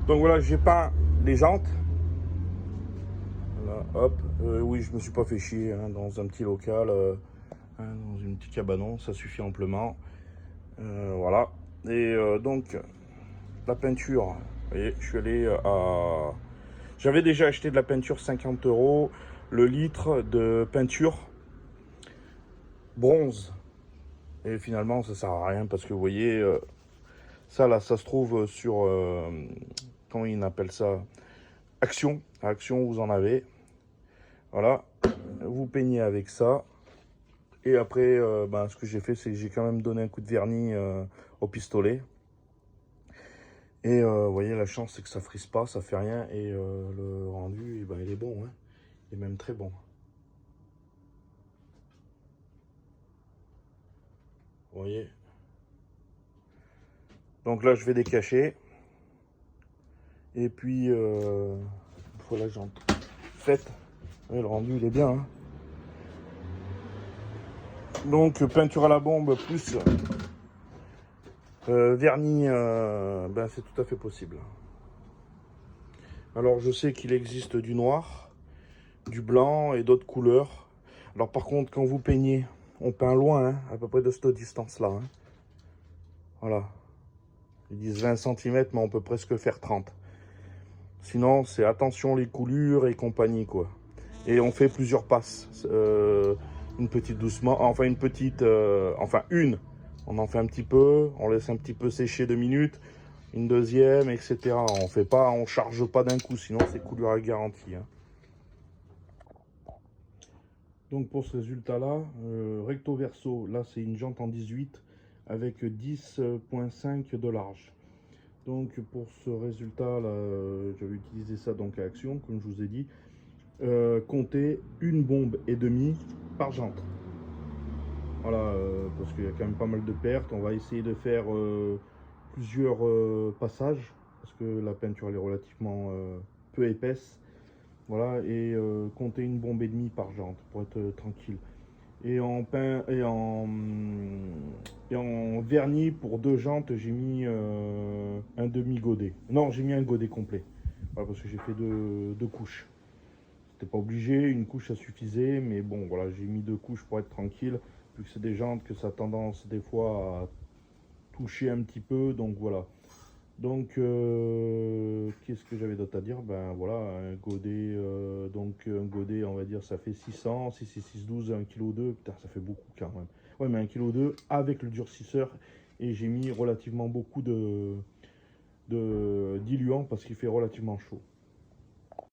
Donc voilà, j'ai peint les jantes. Voilà, hop. Oui, je me suis pas fait chier hein, dans un petit local, dans une petite cabanon, ça suffit amplement. Voilà. Et donc, la peinture, vous voyez, je suis allé à... J'avais déjà acheté de la peinture 50 euros, le litre de peinture bronze. Et finalement, ça sert à rien parce que vous voyez, ça là, ça se trouve sur, comment ils appellent ça, Action. À Action, vous en avez. Voilà, vous peignez avec ça. Et après, ben, ce que j'ai fait, c'est que j'ai quand même donné un coup de vernis au pistolet. Et vous voyez, la chance, c'est que ça frise pas, ça fait rien. Et le rendu, eh ben, il est bon. Hein. Il est même très bon. Vous voyez. Donc là, je vais décacher. Et puis, il faut la jante faite. Ouais, le rendu, il est bien. Hein. Donc, peinture à la bombe plus vernis, ben, c'est tout à fait possible. Alors, je sais qu'il existe du noir, du blanc et d'autres couleurs. Alors, par contre, quand vous peignez, on peint loin, hein, à peu près de cette distance-là. Hein. Voilà. Ils disent 20 cm, mais on peut presque faire 30. Sinon, c'est attention les coulures et compagnie, quoi. Et on fait plusieurs passes. Une petite doucement, enfin une petite, enfin une. On en fait un petit peu, on laisse un petit peu sécher 2 minutes, une deuxième, etc. On fait pas, on charge pas d'un coup, sinon c'est coulure à garantie. Hein. Donc pour ce résultat-là, recto verso, là c'est une jante en 18 avec 10,5 de large. Donc pour ce résultat-là, j'avais utilisé ça donc à Action, comme je vous ai dit. Comptez une bombe et demie par jante. Voilà, parce qu'il y a quand même pas mal de pertes. On va essayer de faire plusieurs passages, parce que la peinture elle est relativement peu épaisse. Voilà, et comptez une bombe et demie par jante pour être tranquille. Et en peint et en vernis pour 2 jantes, j'ai mis un demi godet. Non, j'ai mis un godet complet. Voilà, parce que j'ai fait deux couches. C'était pas obligé, une couche ça suffisait, mais bon voilà, j'ai mis 2 couches pour être tranquille, vu que c'est des jantes que ça a tendance des fois à toucher un petit peu, donc voilà. Donc qu'est-ce que j'avais d'autre à dire? Ben voilà, un godet, donc un godet on va dire ça fait 600, 6 et 6, 12, 1,2 kg, putain ça fait beaucoup quand même. Ouais mais 1,2 kg avec le durcisseur, et j'ai mis relativement beaucoup de diluant parce qu'il fait relativement chaud.